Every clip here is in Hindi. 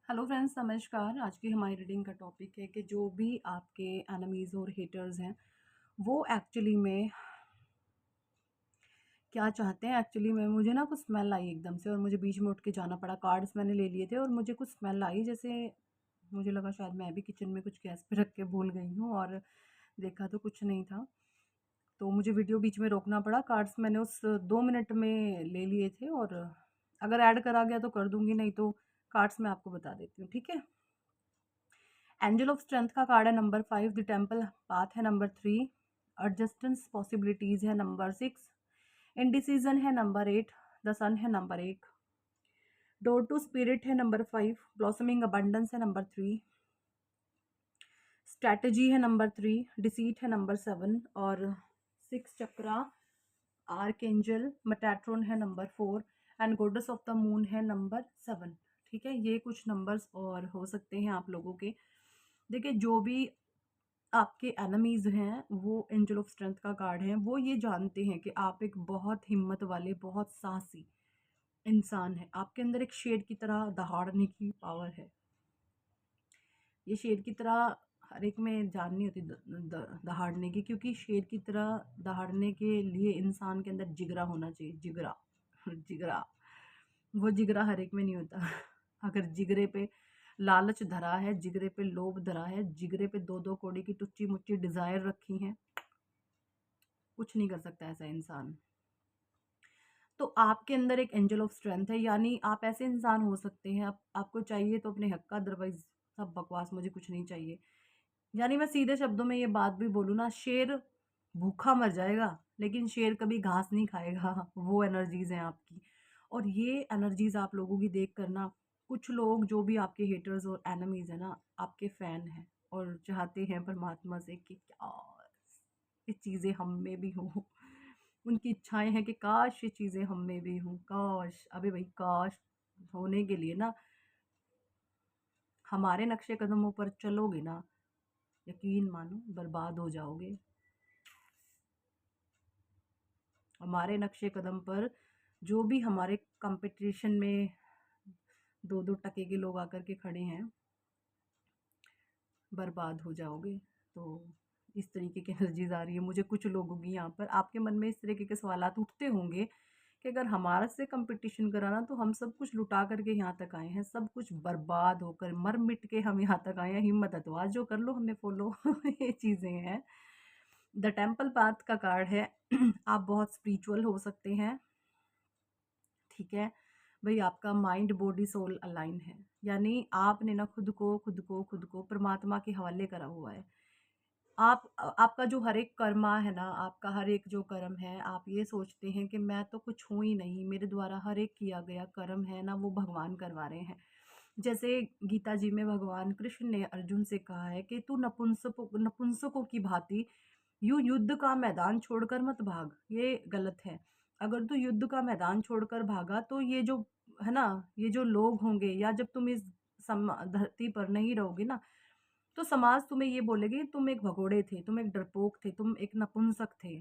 हेलो फ्रेंड्स, नमस्कार। आज की हमारी रीडिंग का टॉपिक है कि जो भी आपके एनिमीज़ और हेटर्स हैं वो एक्चुअली में क्या चाहते हैं। एक्चुअली में मुझे ना कुछ स्मेल आई एकदम से और मुझे बीच में उठ के जाना पड़ा। कार्ड्स मैंने ले लिए थे और मुझे कुछ स्मेल आई, जैसे मुझे लगा शायद मैं भी किचन में कुछ गैस पे रख के भूल गई हूँ और देखा तो कुछ नहीं था। तो मुझे वीडियो बीच में रोकना पड़ा। कार्ड्स मैंने उस 2 मिनट में ले लिए थे और अगर ऐड करा गया तो कर दूंगी, नहीं तो कार्ड्स मैं आपको बता देती हूँ, ठीक है। एंजल ऑफ स्ट्रेंथ का कार्ड है नंबर 5, द टेम्पल पाथ है नंबर 3, एडजस्टेंस पॉसिबिलिटीज है नंबर 6, इंडिसीजन है नंबर 8, द सन है नंबर 1, डोर टू स्पिरिट है नंबर 5, ब्लॉसमिंग अबंडेंस है नंबर 3, स्ट्रैटेजी है नंबर 3, डिसीट है नंबर 7 और 6 चक्रा आर्क एंजल मेटाट्रॉन है number 4 and goddess of the moon है नंबर 7। ठीक है, ये कुछ नंबर्स और हो सकते हैं आप लोगों के। देखिए, जो भी आपके एनिमीज हैं वो एंजल ऑफ स्ट्रेंथ का कार्ड है। वो ये जानते हैं कि आप एक बहुत हिम्मत वाले, बहुत साहसी इंसान है। आपके अंदर एक शेर की तरह दहाड़ने की पावर है। ये शेर की तरह हर एक में जान नहीं होती दहाड़ने की, क्योंकि शेर की तरह दहाड़ने के लिए इंसान के अंदर जिगरा होना चाहिए। जिगरा जिगरा, वो जिगरा हर एक में नहीं होता। अगर जिगरे पे लालच धरा है, जिगरे पे लोभ धरा है, जिगरे पे दो दो कौड़ी की टुच्ची मुच्ची डिजायर रखी है, कुछ नहीं कर सकता ऐसा इंसान। तो आपके अंदर एक एंजल ऑफ स्ट्रेंथ है, यानी आप ऐसे इंसान हो सकते हैं। आपको चाहिए तो अपने हक का, अदरवाइज सब बकवास, मुझे कुछ नहीं चाहिए। यानी मैं सीधे शब्दों में ये बात भी बोलूँ ना, शेर भूखा मर जाएगा लेकिन शेर कभी घास नहीं खाएगा। वो एनर्जीज हैं आपकी, और ये एनर्जीज आप लोगों की देख करना, कुछ लोग जो भी आपके हेटर्स और एनिमीज है ना, आपके फैन हैं और चाहते हैं परमात्मा से कि क्या ये चीज़ें हम में भी हों। उनकी इच्छाएं हैं कि काश ये चीज़ें हम में भी हों, काश। अबे भाई, काश होने के लिए ना हमारे नक्शे कदमों पर चलोगे ना, यकीन मानो बर्बाद हो जाओगे। हमारे नक्शे कदम पर जो भी हमारे कंपटीशन में दो दो टके के लोग आकर के खड़े हैं, बर्बाद हो जाओगे। तो इस तरीके की एनर्जीज आ रही है मुझे कुछ लोगों की। यहाँ पर आपके मन में इस तरीके के सवालात उठते होंगे कि अगर हमारा से कंपटीशन कराना तो हम सब कुछ लुटा करके यहाँ तक आए हैं, सब कुछ बर्बाद होकर मर मिट के हम यहाँ तक आए हैं। हिम्मत है तो आज जो कर लो, हमें फॉलो। ये चीज़ें हैं। द टेम्पल पाथ का कार्ड है। आप बहुत स्पिरिचुअल हो सकते हैं, ठीक है भाई। आपका माइंड बॉडी सोल अलाइन है, यानी आपने ना खुद को परमात्मा के हवाले करा हुआ है। आप आपका जो हर एक कर्मा है ना, आपका हर एक जो कर्म है, आप ये सोचते हैं कि मैं तो कुछ हूँ ही नहीं, मेरे द्वारा हर एक किया गया कर्म है ना वो भगवान करवा रहे हैं। जैसे गीता जी में भगवान कृष्ण ने अर्जुन से कहा है कि तू नपुंसकों की भांति यूं युद्ध का मैदान छोड़कर मत भाग। ये गलत है। अगर तू युद्ध का मैदान छोड़कर भागा तो ये जो है ना, ये जो लोग होंगे, या जब तुम इस धरती पर नहीं रहोगे ना, तो समाज तुम्हें ये बोलेगी तुम एक भगोड़े थे, तुम एक डरपोक थे, तुम एक नपुंसक थे।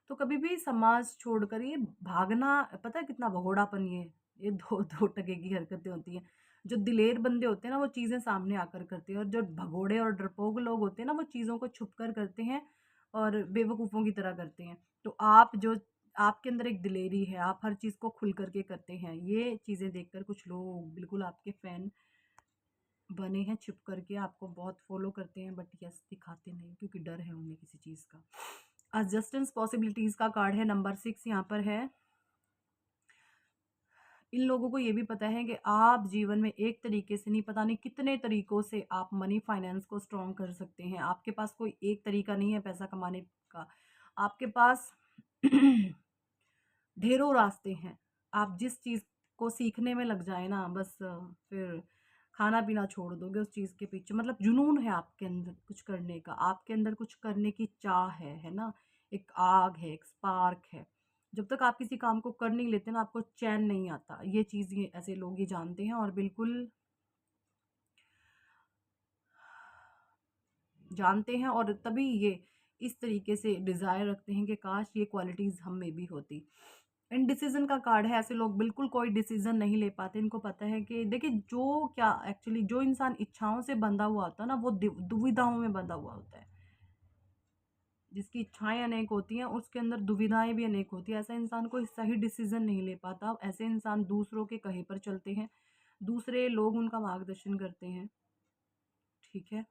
तो कभी भी समाज छोड़कर ये भागना, पता है कितना भगोड़ापन ये दो दो टके की हरकतें होती हैं। जो दिलेर बंदे होते हैं ना वो चीजें सामने आकर करते हैं, और जो भगोड़े और डरपोक लोग होते हैं ना वो चीजों को छुप कर करते हैं और बेवकूफों की तरह करते हैं। तो आप जो, आपके अंदर एक दिलेरी है, आप हर चीज को खुल करके करते हैं। ये चीजें देखकर कुछ लोग बिल्कुल आपके फैन बने हैं, छुप करके आपको बहुत फॉलो करते हैं, बट यस दिखाते नहीं क्योंकि डर है उन्हें किसी चीज का। एडजस्टेंस पॉसिबिलिटीज का कार्ड है नंबर 6 यहाँ पर है। इन लोगों को ये भी पता है कि आप जीवन में एक तरीके से नहीं, पता नहीं कितने तरीकों से आप मनी फाइनेंस को स्ट्रॉन्ग कर सकते हैं। आपके पास कोई एक तरीका नहीं है पैसा कमाने का, आपके पास ढेरों रास्ते हैं। आप जिस चीज को सीखने में लग जाए ना, बस फिर खाना पीना छोड़ दोगे उस चीज के पीछे। मतलब जुनून है आपके अंदर कुछ करने का, आपके अंदर कुछ करने की चाह है ना, एक आग है, एक स्पार्क है। जब तक आप किसी काम को कर नहीं लेते ना, आपको चैन नहीं आता। ये चीज ये ऐसे लोग ही जानते हैं और बिल्कुल जानते हैं, और तभी ये इस तरीके से डिजायर रखते हैं कि काश ये क्वालिटीज हम में भी होती। इनडिसीजन का कार्ड है। ऐसे लोग बिल्कुल कोई डिसीजन नहीं ले पाते। इनको पता है कि देखिए जो क्या एक्चुअली जो इंसान इच्छाओं से बंधा हुआ होता है ना, वो दुविधाओं में बंधा हुआ होता है। जिसकी इच्छाएं अनेक होती हैं उसके अंदर दुविधाएं भी अनेक होती है। ऐसा इंसान कोई सही डिसीजन नहीं ले पाता। ऐसे इंसान दूसरों के कहे पर चलते हैं, दूसरे लोग उनका मार्गदर्शन करते हैं। ठीक है,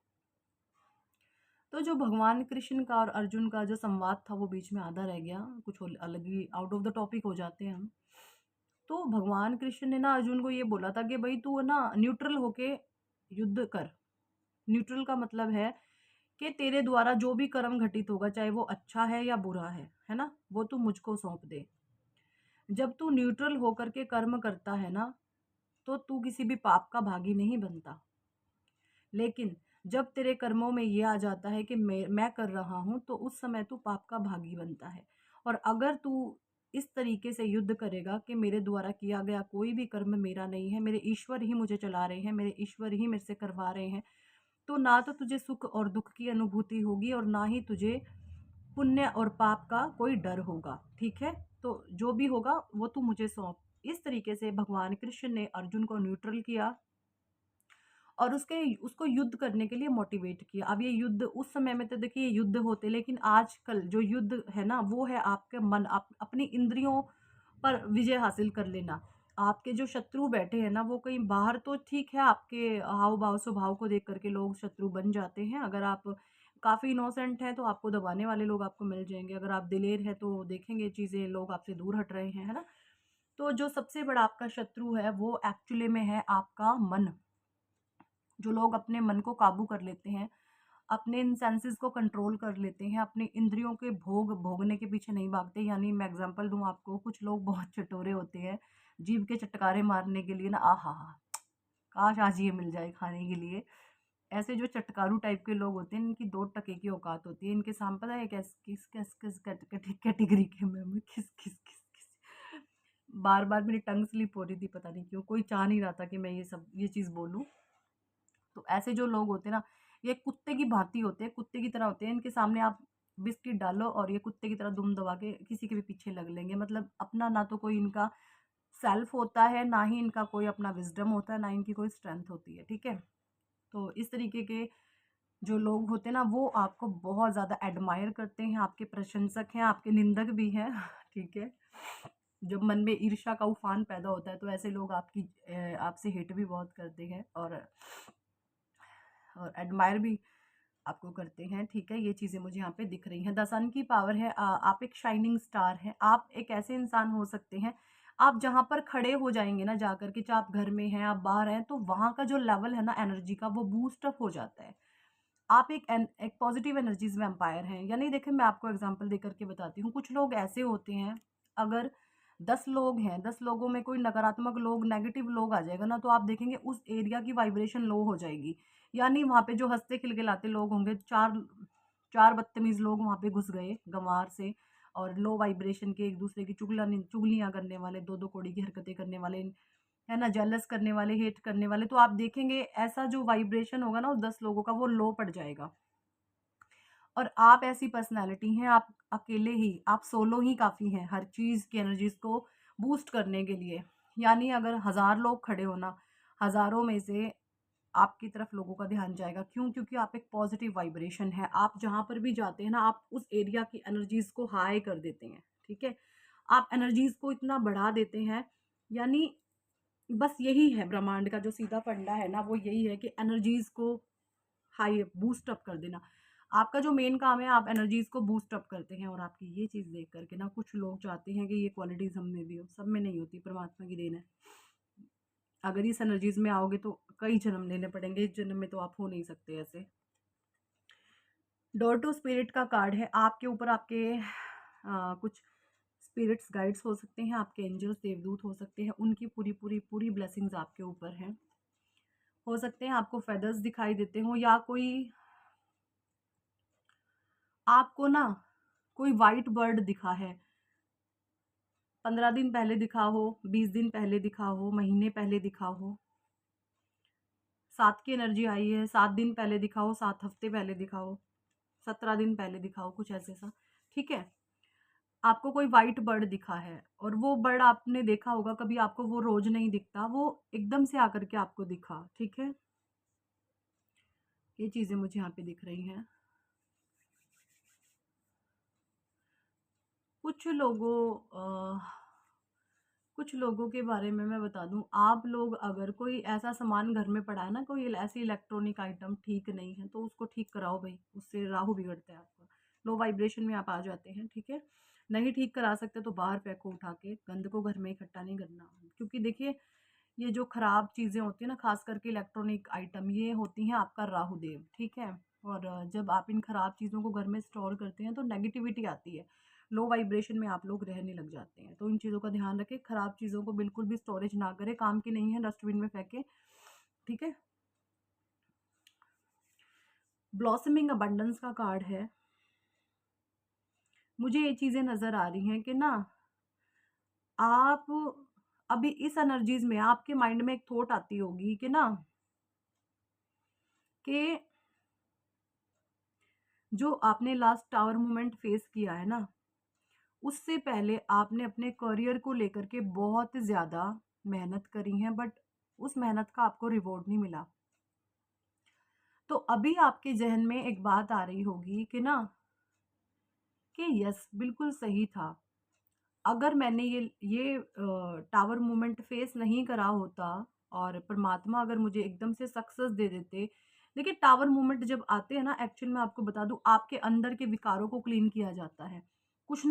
तो जो भगवान कृष्ण का और अर्जुन का जो संवाद था वो बीच में आधा रह गया, कुछ अलग ही आउट ऑफ द टॉपिक हो जाते हैं हम। तो भगवान कृष्ण ने ना अर्जुन को ये बोला था कि भाई तू ना न्यूट्रल होके युद्ध कर। न्यूट्रल का मतलब है कि तेरे द्वारा जो भी कर्म घटित होगा, चाहे वो अच्छा है या बुरा है ना, वो तू मुझको सौंप दे। जब तू न्यूट्रल होकर के कर्म करता है ना, तो तू किसी भी पाप का भागी नहीं बनता। लेकिन जब तेरे कर्मों में ये आ जाता है कि मैं कर रहा हूँ, तो उस समय तू पाप का भागी बनता है। और अगर तू इस तरीके से युद्ध करेगा कि मेरे द्वारा किया गया कोई भी कर्म मेरा नहीं है, मेरे ईश्वर ही मुझे चला रहे हैं, मेरे ईश्वर ही मेरे से करवा रहे हैं, तो ना तो तुझे सुख और दुख की अनुभूति होगी और ना ही तुझे पुण्य और पाप का कोई डर होगा। ठीक है, तो जो भी होगा वो तू मुझे सौंप। इस तरीके से भगवान कृष्ण ने अर्जुन को न्यूट्रल किया और उसको युद्ध करने के लिए मोटिवेट किया। अब ये युद्ध उस समय में तो देखिए युद्ध होते, लेकिन आजकल जो युद्ध है ना वो है आपके मन, अपनी इंद्रियों पर विजय हासिल कर लेना। आपके जो शत्रु बैठे हैं ना वो कहीं बाहर तो ठीक है, आपके हाव भाव स्वभाव को देख करके लोग शत्रु बन जाते हैं। अगर आप काफ़ी इनोसेंट हैं तो आपको दबाने वाले लोग आपको मिल जाएंगे। अगर आप दिलेर है तो देखेंगे चीज़ें लोग आपसे दूर हट रहे हैं, है ना। तो जो सबसे बड़ा आपका शत्रु है वो एक्चुअली में है आपका मन। जो लोग अपने मन को काबू कर लेते हैं, अपने इन सेंसेस को कंट्रोल कर लेते हैं, अपने इंद्रियों के भोग भोगने के पीछे नहीं भागते। यानी मैं एग्जांपल दूं आपको, कुछ लोग बहुत चटोरे होते हैं जीभ के चटकारे मारने के लिए ना, आहा हा, काश आज ये मिल जाए खाने के लिए। ऐसे जो चटकारू टाइप के लोग होते हैं इनकी दो टके की औकात होती है। इनके सामने पता है किस किस किस किस कैटेगरी के मैं किस किस किस किस बार बार मेरी टंग स्लिप हो रही थी, पता नहीं क्यों, कोई चाह नहीं रहा था कि मैं ये चीज़ बोलूं। तो ऐसे जो लोग होते हैं ना, ये कुत्ते की भांति होते हैं, कुत्ते की तरह होते हैं। इनके सामने आप बिस्किट डालो और ये कुत्ते की तरह दुम दबा के किसी के भी पीछे लग लेंगे। मतलब अपना ना तो कोई इनका सेल्फ होता है, ना ही इनका कोई अपना विजडम होता है, ना इनकी कोई स्ट्रेंथ होती है। ठीक है, तो इस तरीके के जो लोग होते हैं ना वो आपको बहुत ज़्यादा एडमायर करते हैं, आपके प्रशंसक हैं, आपके निंदक भी हैं। ठीक है, जब मन में ईर्ष्या का उफान पैदा होता है तो ऐसे लोग आपसे हिट भी बहुत करते हैं और एडमायर भी आपको करते हैं। ठीक है, ये चीज़ें मुझे यहाँ पे दिख रही हैं। द सन की पावर है, आप एक शाइनिंग स्टार हैं। आप एक ऐसे इंसान हो सकते हैं, आप जहाँ पर खड़े हो जाएंगे ना जाकर के, चाहे आप घर में हैं आप बाहर हैं, तो वहाँ का जो लेवल है ना एनर्जी का वो बूस्ट अप हो जाता है। आप एक पॉजिटिव एनर्जीज वैम्पायर हैं। यानी देखिए मैं आपको एग्जांपल देकर के बताती हूँ। कुछ लोग ऐसे होते हैं, अगर 10 लोग हैं, 10 लोगों में कोई नकारात्मक लोग नेगेटिव लोग आ जाएगा ना, तो आप देखेंगे उस एरिया की वाइब्रेशन लो हो जाएगी। यानी वहाँ पे जो हंसते खिलखिलाते लोग होंगे, चार चार बदतमीज लोग वहाँ पे घुस गए गंवार से, और लो वाइब्रेशन के एक दूसरे की चुगलियाँ करने वाले, दो दो कौड़ी की हरकतें करने वाले, है ना, जेलस करने वाले, हेट करने वाले, तो आप देखेंगे ऐसा जो वाइब्रेशन होगा ना उस 10 लोगों का वो लो पड़ जाएगा। और आप ऐसी पर्सनैलिटी हैं, आप अकेले ही, आप सोलो ही काफ़ी हैं हर चीज़ की एनर्जीज को बूस्ट करने के लिए। यानी अगर 1000 लोग खड़े हो ना, हज़ारों में से आपकी तरफ लोगों का ध्यान जाएगा। क्यों? क्योंकि आप एक पॉजिटिव वाइब्रेशन है। आप जहाँ पर भी जाते हैं ना, आप उस एरिया की एनर्जीज को हाई कर देते हैं। ठीक है, आप एनर्जीज को इतना बढ़ा देते हैं। यानी बस यही है ब्रह्मांड का जो सीधा फंडा है ना, वो यही है कि एनर्जीज को हाई बूस्ट अप कर देना। आपका जो मेन काम है, आप एनर्जीज को बूस्ट अप करते हैं। और आपकी ये चीज़ देख करके ना कुछ लोग चाहते हैं कि ये क्वालिटीज़ हम में भी हो। सब में नहीं होती, परमात्मा की देन है। अगर इस एनर्जीज में आओगे तो कई जन्म लेने पड़ेंगे, इस जन्म में तो आप हो नहीं सकते ऐसे। डोर टू स्पिरिट का कार्ड है। आपके ऊपर आपके कुछ स्पिरिट्स गाइड्स हो सकते हैं, आपके एंजल्स देवदूत हो सकते हैं, उनकी पूरी पूरी पूरी ब्लेसिंग्स आपके ऊपर हैं। हो सकते हैं आपको फेदर्स दिखाई देते हो, या कोई आपको ना कोई वाइट बर्ड दिखा है। 15 दिन पहले दिखा हो, 20 दिन पहले दिखा हो, महीने पहले दिखा हो। 7 की एनर्जी आई है, 7 दिन पहले दिखा हो, 7 हफ्ते पहले दिखा हो, 17 दिन पहले दिखा हो, कुछ ऐसे सा। ठीक है, आपको कोई व्हाइट बर्ड दिखा है और वो बर्ड आपने देखा होगा कभी, आपको वो रोज नहीं दिखता, वो एकदम से आकर के आपको दिखा, ठीक है। ये चीजें मुझे यहाँ पे दिख रही हैं। कुछ लोगों कुछ लोगों के बारे में मैं बता दूं, आप लोग अगर कोई ऐसा सामान घर में पड़ा है ना, कोई ऐसी इलेक्ट्रॉनिक आइटम ठीक नहीं है, तो उसको ठीक कराओ भाई, उससे राहु बिगड़ता है आपका, लो वाइब्रेशन में आप आ जाते हैं, ठीक है। नहीं ठीक करा सकते तो बाहर फेंको उठा के, गंद को घर में इकट्ठा नहीं करना, क्योंकि देखिए ये जो खराब चीजें होती है ना, खास करके इलेक्ट्रॉनिक आइटम, ये होती हैं आपका राहु देव, ठीक है। और जब आप इन खराब चीजों को घर में स्टोर करते हैं तो नेगेटिविटी आती है, लो वाइब्रेशन में आप लोग रहने लग जाते हैं। तो इन चीज़ों का ध्यान रखें, खराब चीज़ों को बिल्कुल भी स्टोरेज ना करें, काम की नहीं है डस्टबिन में फेंके, ठीक है। ब्लॉसमिंग अबंडेंस का कार्ड है। मुझे ये चीज़ें नज़र आ रही हैं कि ना, आप अभी इस एनर्जीज में आपके माइंड में एक थॉट आती होगी कि ना, कि जो आपने लास्ट टावर मोमेंट फेस किया है ना, उससे पहले आपने अपने करियर को लेकर के बहुत ज़्यादा मेहनत करी है, बट उस मेहनत का आपको रिवॉर्ड नहीं मिला। तो अभी आपके ज़हन में एक बात आ रही होगी कि ना, कि यस बिल्कुल सही था, अगर मैंने ये टावर मूवमेंट फेस नहीं करा होता और परमात्मा अगर मुझे एकदम से सक्सेस दे देते। देखिए टावर मूवमेंट जब आते हैं ना, एक्चुअल में आपको बता दूं, आपके अंदर के विकारों को क्लीन किया जाता है। कुछ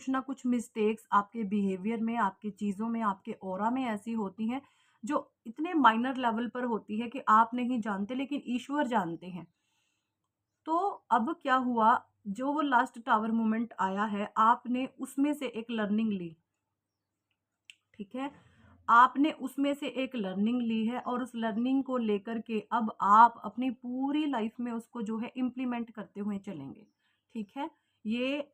ना कुछ मिस्टेक्स आपके बिहेवियर में, आपके चीज़ों में, आपके ऑरा में ऐसी होती हैं जो इतने माइनर लेवल पर होती है कि आप नहीं जानते, लेकिन ईश्वर जानते हैं। तो अब क्या हुआ, जो वो लास्ट टावर मोमेंट आया है, आपने उसमें से एक लर्निंग ली, ठीक है। आपने उसमें से एक लर्निंग ली है और उस लर्निंग को लेकर के अब आप अपनी पूरी लाइफ में उसको जो है इम्प्लीमेंट करते हुए चलेंगे, ठीक है। ये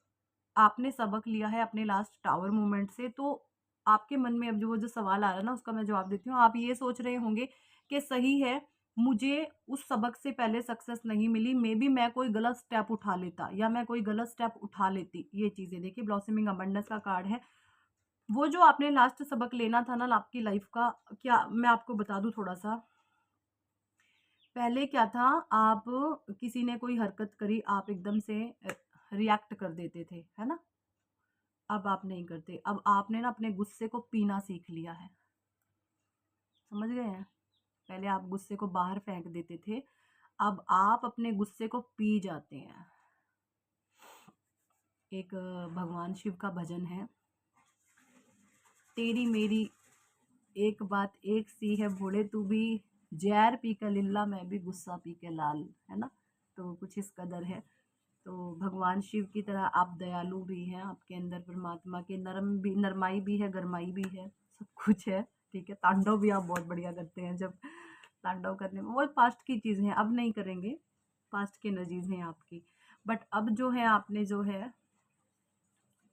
आपने सबक लिया है अपने लास्ट टावर मोमेंट से, तो आपके मन में अब जो वो जो सवाल आ रहा है ना, उसका मैं जवाब देती हूँ। आप ये सोच रहे होंगे कि सही है, मुझे उस सबक से पहले सक्सेस नहीं मिली, मे बी मैं कोई गलत स्टेप उठा लेता या मैं कोई गलत स्टेप उठा लेती। ये चीज़ें देखिए, ब्लॉसमिंग अबंडेंस का कार्ड है। वो जो आपने लास्ट सबक लेना था ना आपकी लाइफ का, क्या मैं आपको बता दूं थोड़ा सा। पहले क्या था, आप किसी ने कोई हरकत करी, आप एकदम से रिएक्ट कर देते थे, है ना। अब आप नहीं करते, अब आपने ना अपने गुस्से को पीना सीख लिया है, समझ गए हैं। पहले आप गुस्से को बाहर फेंक देते थे, अब आप अपने गुस्से को पी जाते हैं। एक भगवान शिव का भजन है, तेरी मेरी एक बात एक सी है भोले, तू भी जहर पी के लिल्ला, मैं भी गुस्सा पी के लाल, है ना। तो कुछ इस कदर है। तो भगवान शिव की तरह आप दयालु भी हैं, आपके अंदर परमात्मा के नरम भी, नरमाई भी है, गरमाई भी है, सब कुछ है, ठीक है। तांडव भी आप बहुत बढ़िया करते हैं, जब तांडव करने में, वो पास्ट की चीज़ है, अब नहीं करेंगे, पास्ट की एनर्जीज हैं आपकी। बट अब जो है, आपने जो है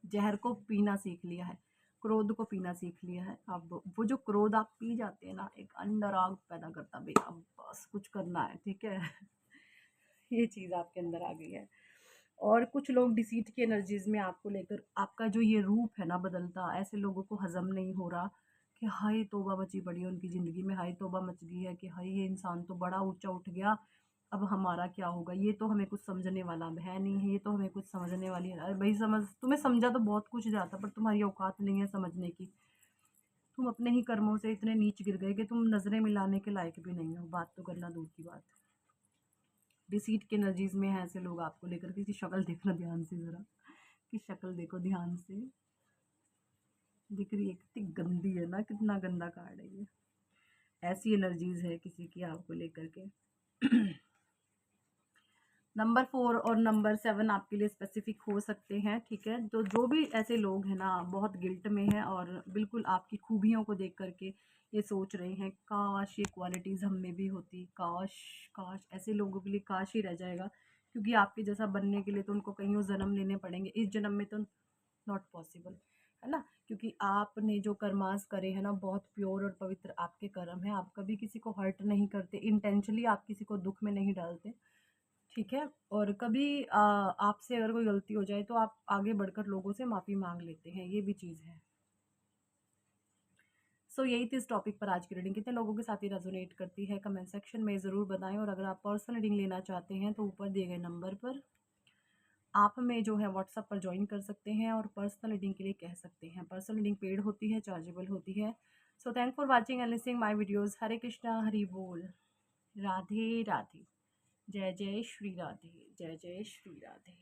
जहर को पीना सीख लिया है, क्रोध को पीना सीख लिया है। अब वो जो क्रोध आप पी जाते हैं ना, एक अंदर आग पैदा करता, भाई अब बस कुछ करना है, ठीक है। ये चीज़ आपके अंदर आ गई है। और कुछ लोग डिसीट की एनर्जीज में आपको लेकर, आपका जो ये रूप है ना बदलता, ऐसे लोगों को हजम नहीं हो रहा कि हाय तौबा मची पड़ी है उनकी ज़िंदगी में, हाय तौबा मच गई है कि हाय ये इंसान तो बड़ा ऊंचा उठ गया, अब हमारा क्या होगा, ये तो हमें कुछ समझने वाला है नहीं है, ये तो हमें कुछ समझने वाली है। अरे भाई समझ, तुम्हें समझा तो बहुत कुछ जाता, पर तुम्हारी औकात नहीं है समझने की। तुम अपने ही कर्मों से इतने नीच गिर गए कि तुम नजरें मिलाने के लायक भी नहीं हो, बात तो करना दूर की बात। डिसीट के एनर्जीज में है ऐसे लोग आपको लेकर के, इसकी शक्ल देखना ध्यान से जरा, कि शक्ल देखो ध्यान से, दिख रही है कितनी गंदी है ना, कितना गंदा कार्ड है ये। ऐसी एनर्जीज है किसी की आपको लेकर के। नंबर 4 और नंबर 7 आपके लिए स्पेसिफिक हो सकते हैं, ठीक है। तो जो भी ऐसे लोग हैं ना, बहुत गिल्ट में हैं और बिल्कुल आपकी खूबियों को देख करके ये सोच रहे हैं, काश ये क्वालिटीज़ हम में भी होती, काश काश ऐसे लोगों के लिए काश ही रह जाएगा, क्योंकि आपके जैसा बनने के लिए तो उनको कईयों जन्म लेने पड़ेंगे, इस जन्म में तो नॉट पॉसिबल, है ना। क्योंकि आपने जो कर्मास करे हैं ना, बहुत प्योर और पवित्र आपके कर्म है, आप कभी किसी को हर्ट नहीं करते, इंटेंशनली आप किसी को दुख में नहीं डालते, ठीक है? और कभी आपसे अगर कोई गलती हो जाए तो आप आगे बढ़कर लोगों से माफ़ी माँग लेते हैं, ये भी चीज़ है। सो यही थी इस टॉपिक पर आज की रीडिंग। कितने लोगों के साथ ये रेजोनेट करती है कमेंट सेक्शन में ज़रूर बताएं। और अगर आप पर्सनल रीडिंग लेना चाहते हैं तो ऊपर दिए गए नंबर पर आप हमें जो है व्हाट्सएप पर ज्वाइन कर सकते हैं और पर्सनल रीडिंग के लिए कह सकते हैं। पर्सनल रीडिंग पेड होती है, चार्जेबल होती है। So thank for watching and listening my videos. Hare Krishna, Hari बोल, राधे राधे, जय जय श्री राधे, जय जय श्री राधे।